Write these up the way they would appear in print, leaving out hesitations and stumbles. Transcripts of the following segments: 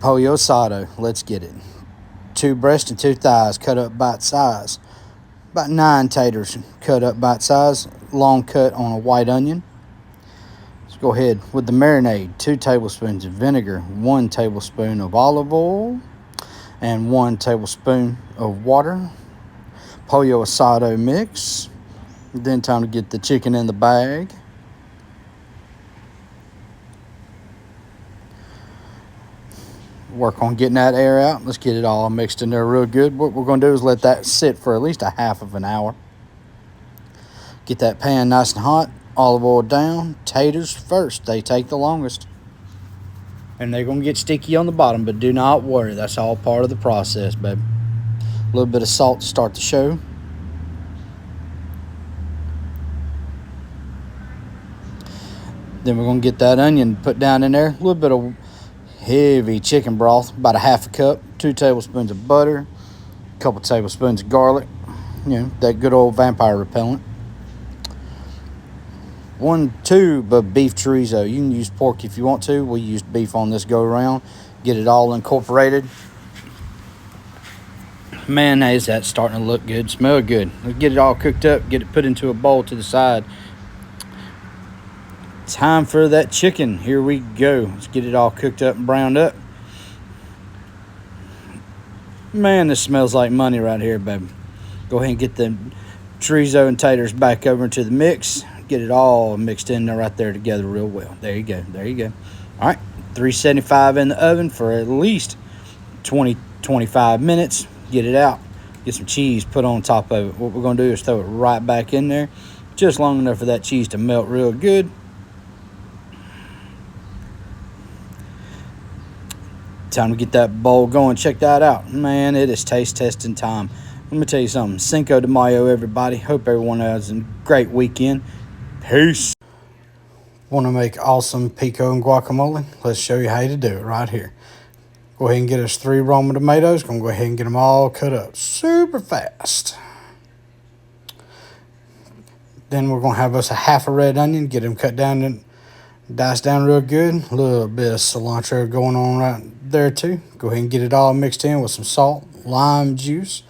pollo asado. Let's get it. 2 breasts and 2 thighs cut up bite size. About 9 taters cut up bite size. Long cut on a white onion. Let's go ahead with the marinade. 2 tablespoons of vinegar, 1 tablespoon of olive oil, and 1 tablespoon of water. Pollo asado mix. Then time to get the chicken in the bag. Work on getting that air out. Let's get it all mixed in there real good. What we're going to do is let that sit for at least a half of an hour. Get that pan nice and hot. Olive oil down. Taters first. They take the longest. And they're going to get sticky on the bottom, but do not worry. That's all part of the process, baby. A little bit of salt to start the show. Then we're going to get that onion put down in there. A little bit of heavy chicken broth, about a half a cup, 2 tablespoons of butter, a couple tablespoons of garlic, that good old vampire repellent. 1 tube of beef chorizo. You can use pork if you want to. We used beef on this go around. Get it all incorporated. Mayonnaise, that's starting to look good, smell good. Let's get it all cooked up, get it put into a bowl to the side. Time for that chicken. Here we go. Let's get it all cooked up and browned up. Man, this smells like money right here, baby. Go ahead and get the chorizo and taters back over into the mix. Get it all mixed in there right there together real well. There you go. There you go. All right. 375 in the oven for at least 20-25 minutes. Get it out. Get some cheese put on top of it. What we're going to do is throw it right back in there. Just long enough for that cheese to melt real good. Time to get that bowl going. Check that out. Man, it is taste testing time. Let me tell you something. Cinco de Mayo, everybody. Hope everyone has a great weekend. Peace. Want to make awesome pico and guacamole? Let's show you how to do it right here. Go ahead and get us 3 Roma tomatoes. Going to go ahead and get them all cut up super fast. Then we're going to have us a half a red onion. Get them cut down and diced down real good. A little bit of cilantro going on right there too. Go ahead and get it all mixed in with some salt, lime juice,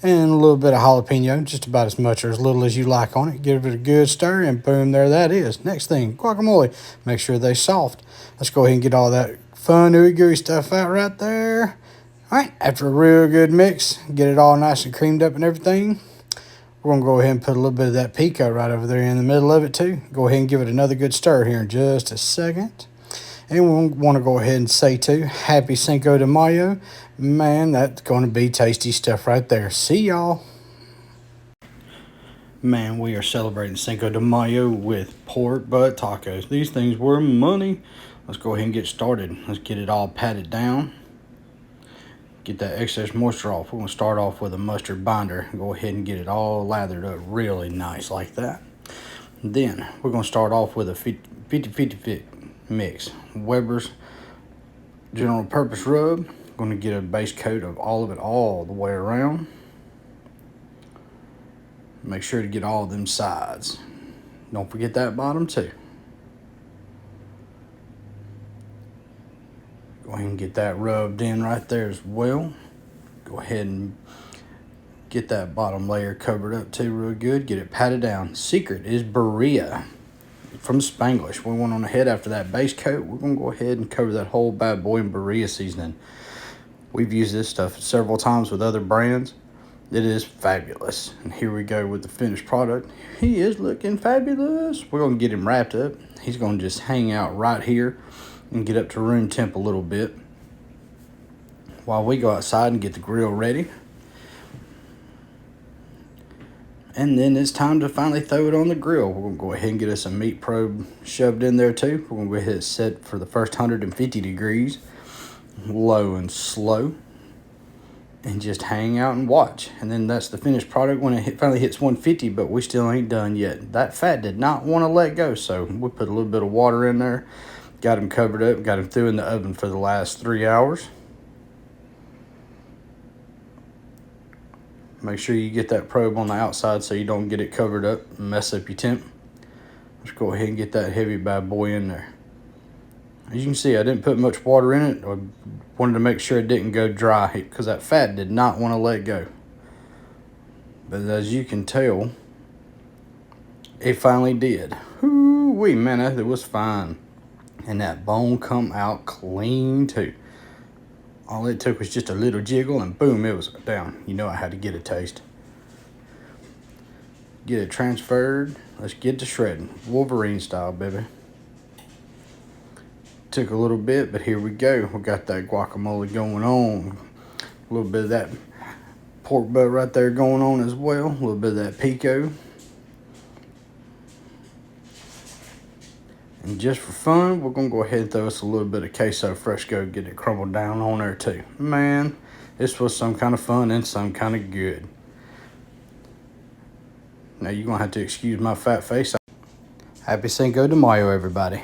and a little bit of jalapeno, just about as much or as little as you like on it. Give it a good stir, and boom, there that is. Next thing, guacamole. Make sure they're soft. Let's go ahead and get all that fun, ooey gooey stuff out right there. All right, after a real good mix, get it all nice and creamed up and everything. We're going to go ahead and put a little bit of that pico right over there in the middle of it too. Go ahead and give it another good stir here in just a second. And we want to go ahead and say too, happy Cinco de Mayo. Man, that's going to be tasty stuff right there. See y'all. Man, we are celebrating Cinco de Mayo with pork butt tacos. These things were money. Let's go ahead and get started. Let's get it all patted down. Get that excess moisture off. We're going to start off with a mustard binder. Go ahead and get it all lathered up really nice like that. Then we're going to start off with a 50-50 fit mix. Weber's general purpose rub. Going to get a base coat of all of it all the way around. Make sure to get all of them sides. Don't forget that bottom too. Go ahead and get that rubbed in right there as well. Go ahead and get that bottom layer covered up too real good. Get it patted down. Secret is Berea from Spanglish. We went on ahead after that base coat. We're going to go ahead and cover that whole bad boy in Berea seasoning. We've used this stuff several times with other brands. It is fabulous. And here we go with the finished product. He is looking fabulous. We're going to get him wrapped up. He's going to just hang out right here and get up to room temp a little bit while we go outside and get the grill ready. And then it's time to finally throw it on the grill. We're going to go ahead and get us a meat probe shoved in there too. We're going to go ahead and set for the first 150 degrees, low and slow, and just hang out and watch. And then that's the finished product when it finally hits 150, but we still ain't done yet. That fat did not want to let go, so we put a little bit of water in there, got him covered up, got him through in the oven for the last 3 hours. Make sure you get that probe on the outside so you don't get it covered up and mess up your temp. Let's go ahead and get that heavy bad boy in there. As you can see, I didn't put much water in it. I Wanted to make sure it didn't go dry because that fat did not want to let go. But as you can tell, it finally did. Whoo-wee, man, it was fine. And that bone come out clean too. All it took was just a little jiggle and boom, it was down. You know I had to get a taste. Get it transferred. Let's get to shredding. Wolverine style, baby. Took a little bit, but here we go. We got that guacamole going on. A little bit of that pork butt right there going on as well. A little bit of that pico. And just for fun, we're going to go ahead and throw us a little bit of queso fresco, get it crumbled down on there too. Man, this was some kind of fun and some kind of good. Now you're going to have to excuse my fat face. Happy Cinco de Mayo, everybody.